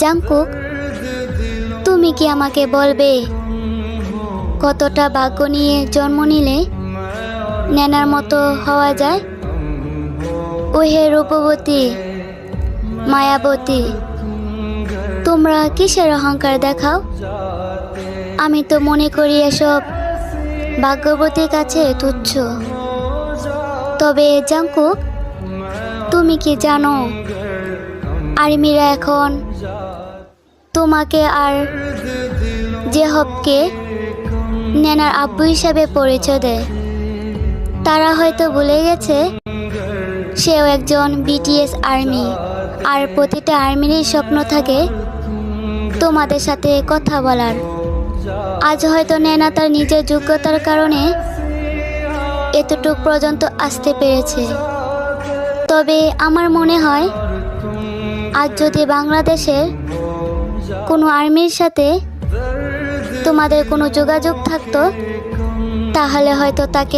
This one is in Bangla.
জাংকুক, তুমি কি আমাকে বলবে কতটা ভাগ্য নিয়ে জন্ম নিলে নেনার মতো হওয়া যায়? ওহে রূপবতী, মায়াবতী, তোমরা কিসের অহংকার দেখাও? আমি তো মনে করি এসব ভাগ্যবতীর কাছে তুচ্ছ। তবে জাংকুক, তুমি কি জানো আর্মিরা এখন তোমাকে আর জেহবকে নেনার আব্বু হিসাবে পরিচয় দেয়? তারা হয়তো ভুলে গেছে সেও একজন বিটিএস আর্মি, আর প্রতিটা আর্মিরই স্বপ্ন থাকে তোমাদের সাথে কথা বলার। আজ হয়তো নেনা তার নিজের যোগ্যতার কারণে এতটুক পর্যন্ত আসতে পেরেছে। তবে আমার মনে হয় আজ যদি বাংলাদেশের কোনো আর্মির সাথে তোমাদের কোনো যোগাযোগ থাকতো, তাহলে হয়তো তাকে